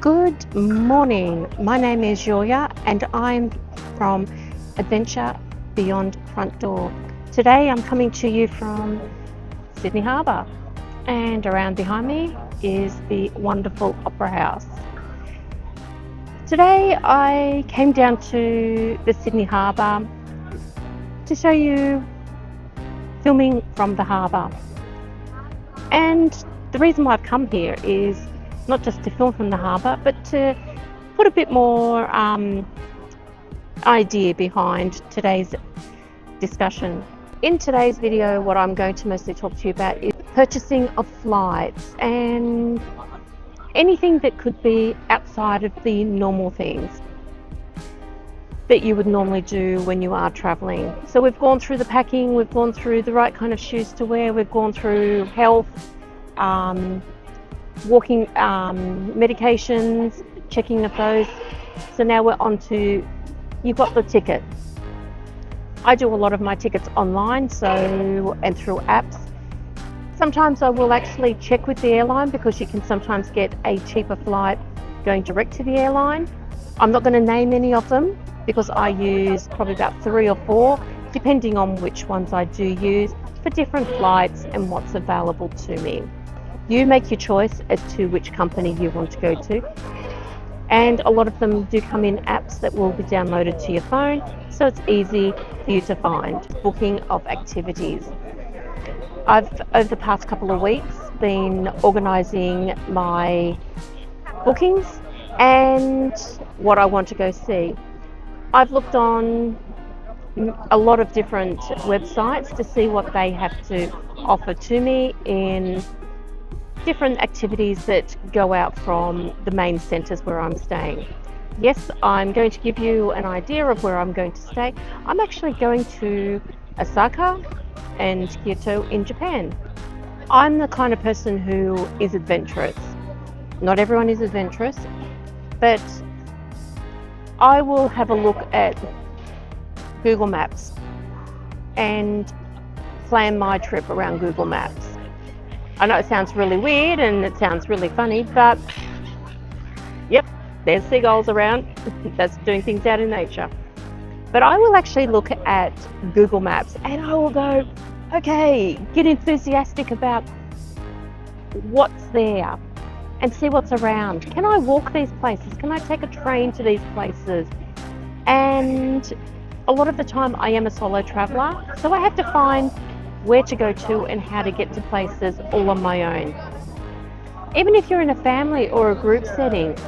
Good morning. My name is Julia and I'm from Adventure Beyond Front Door. Today I'm coming to you from Sydney Harbour, and around behind me is the wonderful Opera House. Today I came down to the Sydney Harbour to show you filming from the harbour. And the reason why I've come here is not just to film from the harbour, but to put a bit more idea behind today's discussion. In today's video, what I'm going to mostly talk to you about is purchasing of flights and anything that could be outside of the normal things that you would normally do when you are travelling. So we've gone through the packing, we've gone through the right kind of shoes to wear, we've gone through health, walking medications, checking of those. So now we're on to, you've got the ticket. I do a lot of my tickets online, and through apps. Sometimes I will actually check with the airline because you can sometimes get a cheaper flight going direct to the airline. I'm not going to name any of them because I use probably about 3 or 4, depending on which ones I do use for different flights and what's available to me. You make your choice as to which company you want to go to, and a lot of them do come in apps that will be downloaded to your phone, so it's easy for you to find. Booking of activities. I've, over the past couple of weeks, been organising my bookings and what I want to go see. I've looked on a lot of different websites to see what they have to offer to me in different activities that go out from the main centres where I'm staying. Yes, I'm going to give you an idea of where I'm going to stay. I'm actually going to Osaka and Kyoto in Japan. I'm the kind of person who is adventurous. Not everyone is adventurous, but I will have a look at Google Maps and plan my trip around Google Maps. I know it sounds really weird and it sounds really funny, but yep, there's seagulls around. That's doing things out in nature. But I will actually look at Google Maps and I will go, okay, get enthusiastic about what's there and see what's around. Can I walk these places? Can I take a train to these places? And a lot of the time I am a solo traveller, so I have to find where to go to and how to get to places all on my own. Even if you're in a family or a group setting,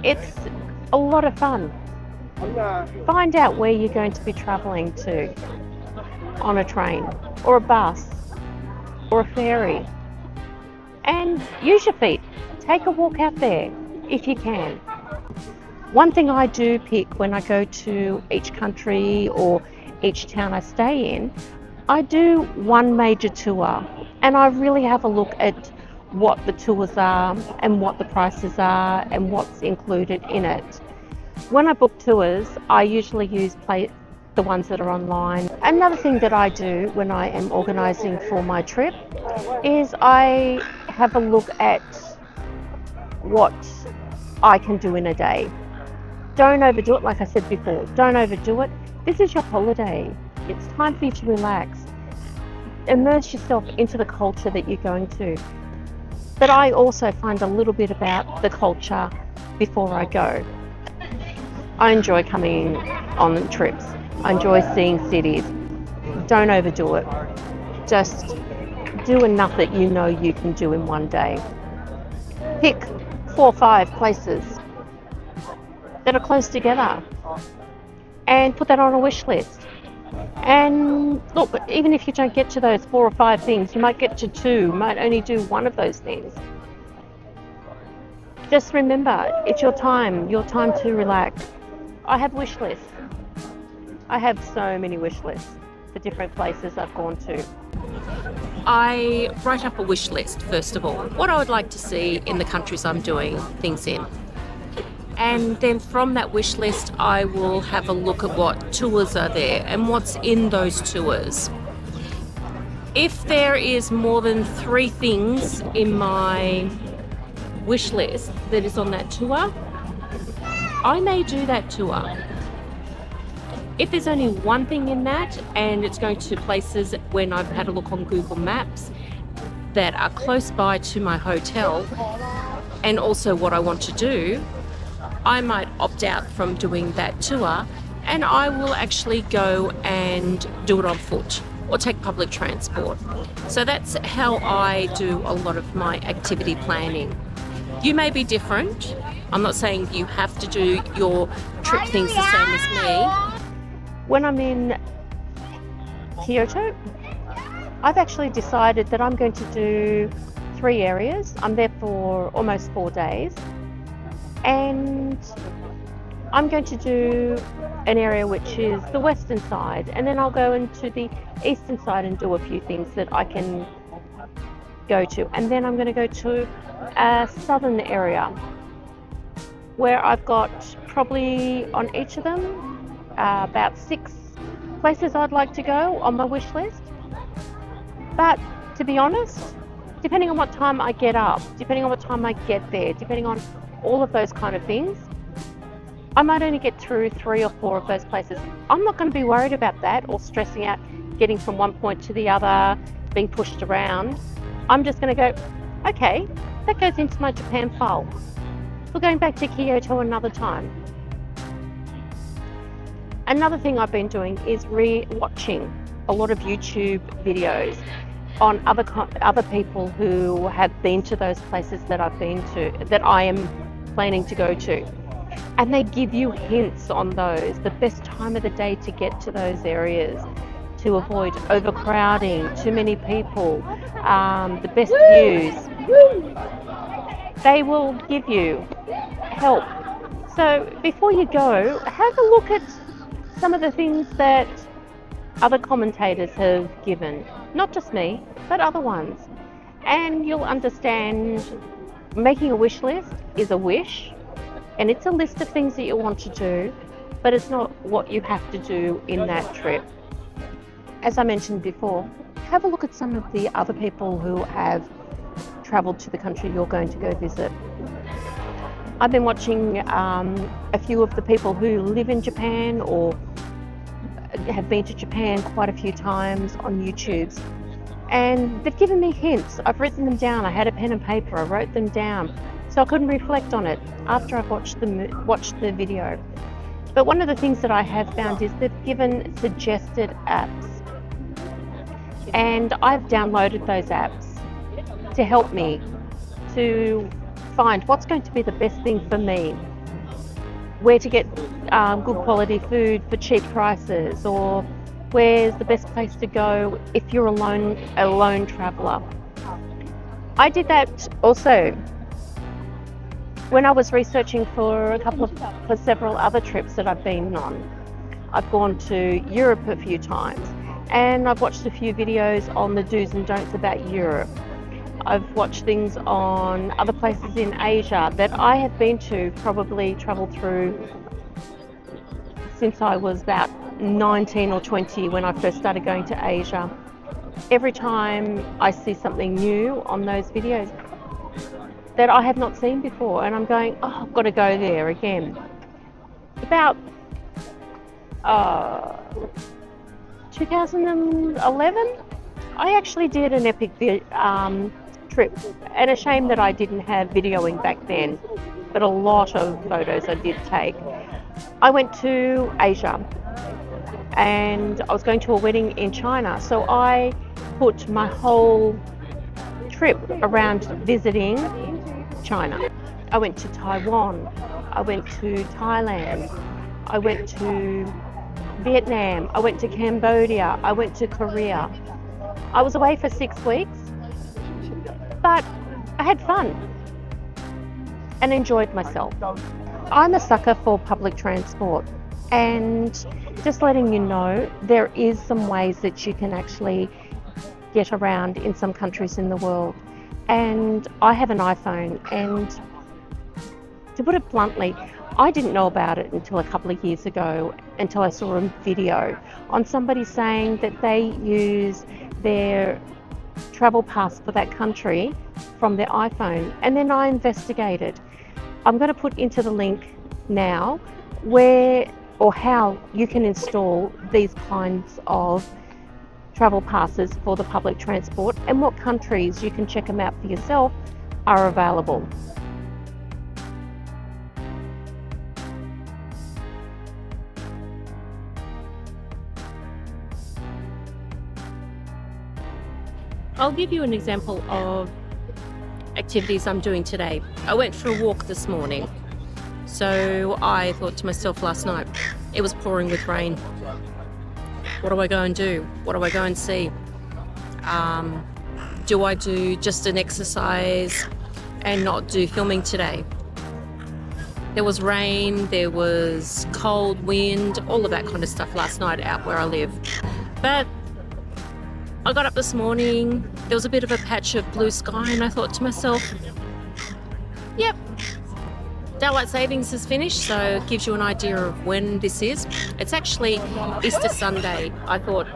it's a lot of fun. Find out where you're going to be travelling to on a train or a bus or a ferry, and use your feet. Take a walk out there if you can. One thing I do pick when I go to each country or each town I stay in, I do one major tour and I really have a look at what the tours are and what the prices are and what's included in it. When I book tours, I usually use the ones that are online. Another thing that I do when I am organising for my trip is I have a look at what I can do in a day. Don't overdo it, like I said before. Don't overdo it. This is your holiday. It's time for you to relax. Immerse yourself into the culture that you're going to. But I also find a little bit about the culture before I go. I enjoy coming on trips. I enjoy seeing cities. Don't overdo it. Just do enough that you know you can do in one day. Pick 4 or 5 places that are close together and put that on a wish list. And look, even if you don't get to those 4 or 5 things, you might get to 2, might only do 1 of those things. Just remember, it's your time to relax. I have wish lists. I have so many wish lists for different places I've gone to. I write up a wish list, first of all, what I would like to see in the countries I'm doing things in. And then from that wish list, I will have a look at what tours are there and what's in those tours. If there is more than 3 things in my wish list that is on that tour, I may do that tour. If there's only one thing in that and it's going to places when I've had a look on Google Maps that are close by to my hotel and also what I want to do, I might opt out from doing that tour and I will actually go and do it on foot or take public transport. So that's how I do a lot of my activity planning. You may be different. I'm not saying you have to do your trip things the same as me. When I'm in Kyoto, I've actually decided that I'm going to do 3 areas. I'm there for almost 4 days, and I'm going to do an area which is the western side, and then I'll go into the eastern side and do a few things that I can go to, and then I'm going to go to a southern area where I've got probably on each of them about 6 places I'd like to go on my wish list. But to be honest, depending on what time I get up, depending on what time I get there, depending on all of those kind of things, I might only get through 3 or 4 of those places. I'm not going to be worried about that or stressing out getting from one point to the other, being pushed around. I'm just going to go, okay, that goes into my Japan file. We're going back to Kyoto another time. Another thing I've been doing is re-watching a lot of YouTube videos on other people who have been to those places that I've been to, that I am planning to go to. And they give you hints on those, the best time of the day to get to those areas, to avoid overcrowding, too many people, the best views. They will give you help. So before you go, have a look at some of the things that other commentators have given, not just me, but other ones. And you'll understand making a wish list is a wish, and it's a list of things that you want to do, but it's not what you have to do in that trip. As I mentioned before, have a look at some of the other people who have travelled to the country you're going to go visit. I've been watching a few of the people who live in Japan or have been to Japan quite a few times on YouTube, and they've given me hints. I've written them down. I had a pen and paper. I wrote them down so I couldn't reflect on it after I've watched the video. But one of the things that I have found is they've given suggested apps, and I've downloaded those apps to help me to find what's going to be the best thing for me, where to get good quality food for cheap prices, or where's the best place to go if you're a lone traveller. I did that also when I was researching for several other trips that I've been on. I've gone to Europe a few times, and I've watched a few videos on the do's and don'ts about Europe. I've watched things on other places in Asia that I have been to, probably travelled through since I was about 19 or 20 when I first started going to Asia. Every time I see something new on those videos that I have not seen before, and I'm going, oh, I've got to go there again. About 2011, I actually did an epic trip, and a shame that I didn't have videoing back then, but a lot of photos I did take. I went to Asia, and I was going to a wedding in China, so I put my whole trip around visiting China. I went to Taiwan, I went to Thailand, I went to Vietnam, I went to Cambodia, I went to Korea. I was away for 6 weeks, but I had fun and enjoyed myself. I'm a sucker for public transport, and just letting you know, there is some ways that you can actually get around in some countries in the world. And I have an iPhone, and to put it bluntly, I didn't know about it until a couple of years ago, until I saw a video on somebody saying that they use their travel pass for that country from their iPhone, and then I investigated. I'm going to put into the link now where or how you can install these kinds of travel passes for the public transport, and what countries, you can check them out for yourself, are available. I'll give you an example of activities I'm doing today. I went for a walk this morning. So I thought to myself last night, it was pouring with rain. What do I go and do? What do I go and see? Do I do just an exercise and not do filming today? There was rain, there was cold wind, all of that kind of stuff last night out where I live. But I got up this morning, there was a bit of a patch of blue sky, and I thought to myself, yep, daylight savings is finished, so it gives you an idea of when this is. It's actually Easter Sunday. I thought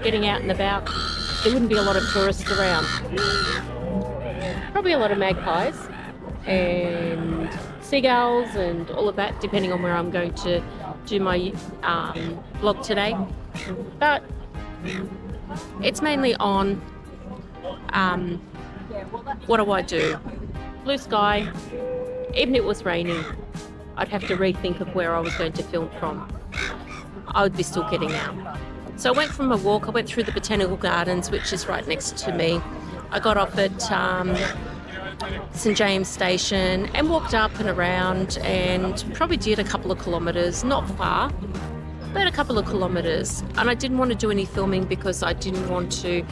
getting out and about, there wouldn't be a lot of tourists around. Probably a lot of magpies and seagulls and all of that, depending on where I'm going to do my vlog today. But it's mainly on what do I do? Blue sky, even if it was raining, I'd have to rethink of where I was going to film from. I would be still getting out. So I went from a walk, I went through the Botanical Gardens, which is right next to me. I got off at St James Station and walked up and around and probably did a couple of kilometres, not far, but a couple of kilometres. And I didn't want to do any filming because I didn't want to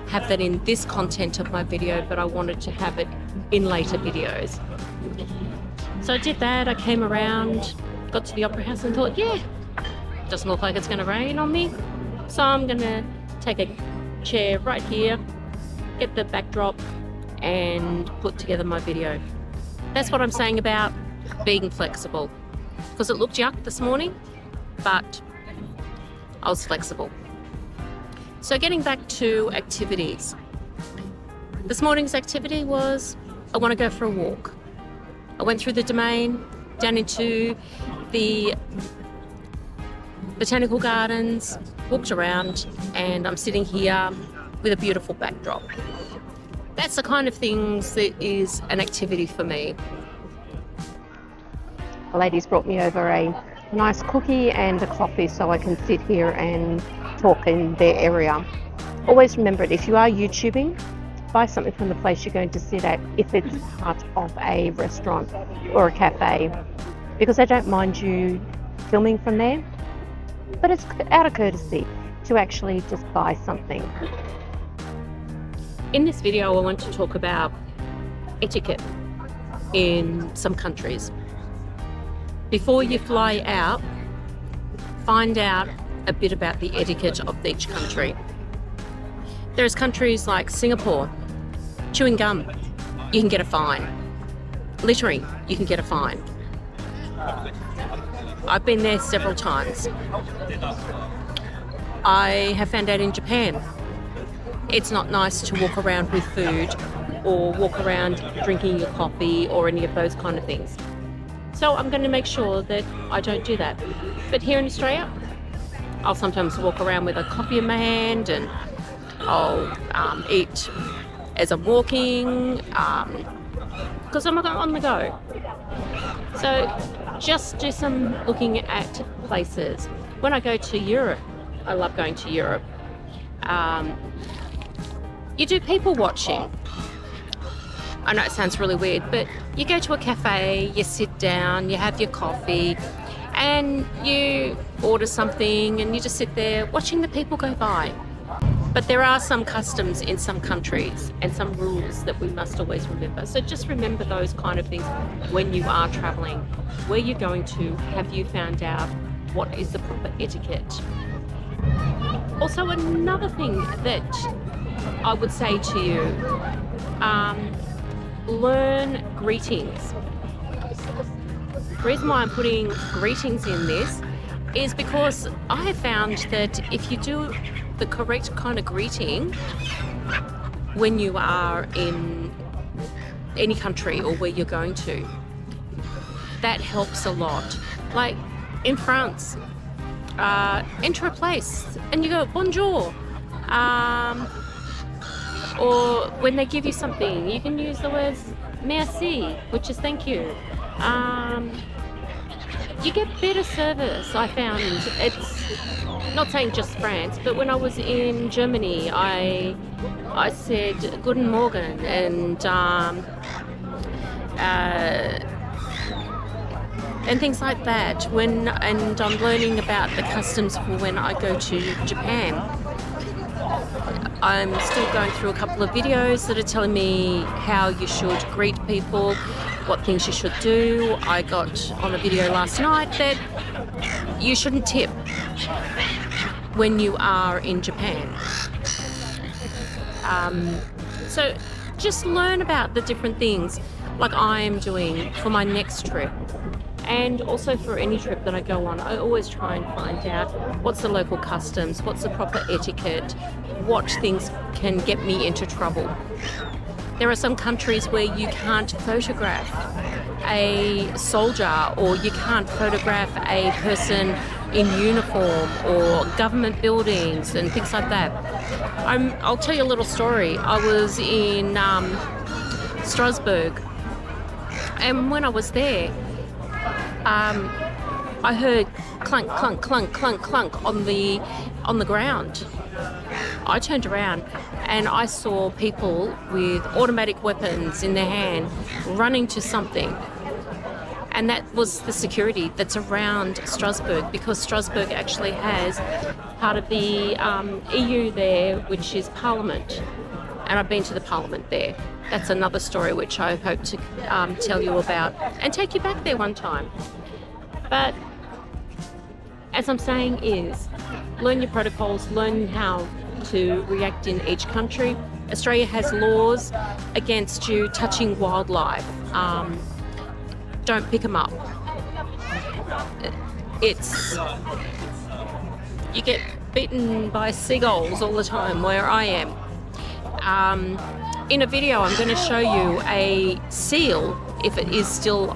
have that in this content of my video, but I wanted to have it in later videos. So I did that, I came around, got to the Opera House and thought, yeah, doesn't look like it's going to rain on me. So I'm going to take a chair right here, get the backdrop and put together my video. That's what I'm saying about being flexible. Because it looked yuck this morning, but I was flexible. So getting back to activities. This morning's activity was, I want to go for a walk. I went through the domain, down into the Botanical Gardens, walked around, and I'm sitting here with a beautiful backdrop. That's the kind of things that is an activity for me. The ladies brought me over a nice cookie and a coffee so I can sit here and talk in their area. Always remember it, if you are YouTubing, buy something from the place you're going to sit at if it's part of a restaurant or a cafe, because they don't mind you filming from there, but it's out of courtesy to actually just buy something. In this video I want to talk about etiquette in some countries. Before you fly out, find out a bit about the etiquette of each country. There's countries like Singapore. Chewing gum, you can get a fine. Littering, you can get a fine. I've been there several times. I have found out in Japan, it's not nice to walk around with food or walk around drinking your coffee or any of those kind of things. So I'm going to make sure that I don't do that. But here in Australia, I'll sometimes walk around with a coffee in my hand and I'll eat as I'm walking, because I'm on the go. So just do some looking at places. When I go to Europe, I love going to Europe. You do people watching. I know it sounds really weird, but you go to a cafe, you sit down, you have your coffee, and you order something and you just sit there watching the people go by. But there are some customs in some countries and some rules that we must always remember. So just remember those kind of things when you are traveling. Where you're going to, have you found out what is the proper etiquette? Also, another thing that I would say to you, learn greetings. The reason why I'm putting greetings in this is because I have found that if you do the correct kind of greeting, when you are in any country or where you're going to. That helps a lot. Like in France, enter a place and you go bonjour. Or when they give you something, you can use the words merci, which is thank you. You get better service, I found. It's not saying just France, but when I was in Germany, I said Guten Morgen and things like that. And I'm learning about the customs for when I go to Japan. I'm still going through a couple of videos that are telling me how you should greet people, what things you should do. I got on a video last night that you shouldn't tip when you are in Japan. So just learn about the different things like I am doing for my next trip. And also for any trip that I go on, I always try and find out what's the local customs, what's the proper etiquette, what things can get me into trouble. There are some countries where you can't photograph a soldier, or you can't photograph a person in uniform, or government buildings and things like that. I'll tell you a little story. I was in Strasbourg, and when I was there, I heard clunk, clunk, clunk, clunk, clunk on the ground. I turned around and I saw people with automatic weapons in their hand running to something. And that was the security that's around Strasbourg, because Strasbourg actually has part of the EU there, which is Parliament. And I've been to the Parliament there. That's another story which I hope to tell you about and take you back there one time. But as I'm saying is, learn your protocols, learn how to react in each country. Australia has laws against you touching wildlife. Don't pick them up. You get bitten by seagulls all the time where I am. In a video, I'm going to show you a seal, if it is still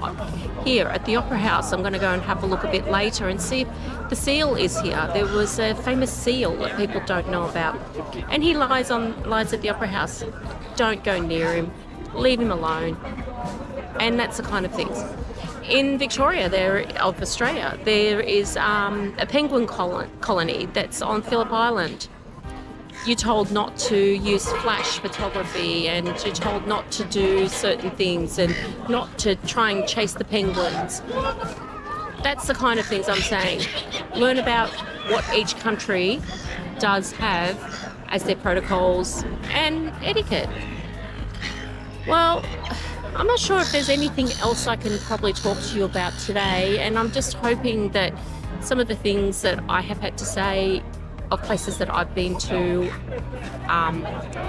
here at the Opera House. I'm going to go and have a look a bit later and see if the seal is here. There was a famous seal that people don't know about, and he lies at the Opera House. Don't go near him. Leave him alone. And that's the kind of things. In Victoria, of Australia, there is a penguin colony that's on Phillip Island. You're told not to use flash photography, and you're told not to do certain things and not to try and chase the penguins. That's the kind of things I'm saying. Learn about what each country does have as their protocols and etiquette. Well, I'm not sure if there's anything else I can probably talk to you about today, and I'm just hoping that some of the things that I have had to say of places that I've been to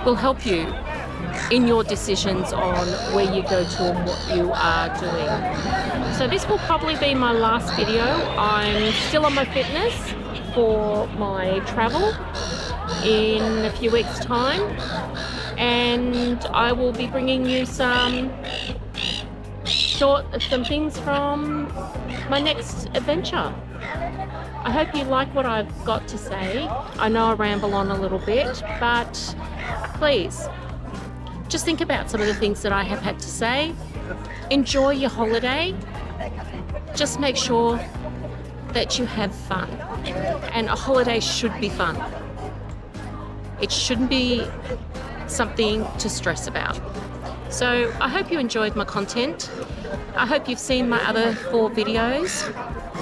will help you in your decisions on where you go to and what you are doing. So this will probably be my last video. I'm still on my fitness for my travel in a few weeks' time, and I will be bringing you some things from my next adventure. I hope you like what I've got to say. I know I ramble on a little bit, but please, just think about some of the things that I have had to say. Enjoy your holiday. Just make sure that you have fun. And a holiday should be fun. It shouldn't be something to stress about. So I hope you enjoyed my content. I hope you've seen my other 4 videos,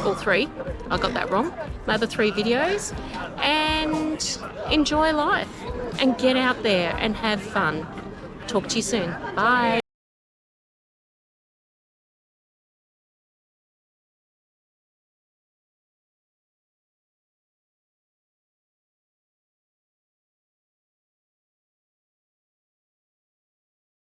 or 3, I got that wrong, my other 3 videos, and enjoy life and get out there and have fun. Talk to you soon. Bye.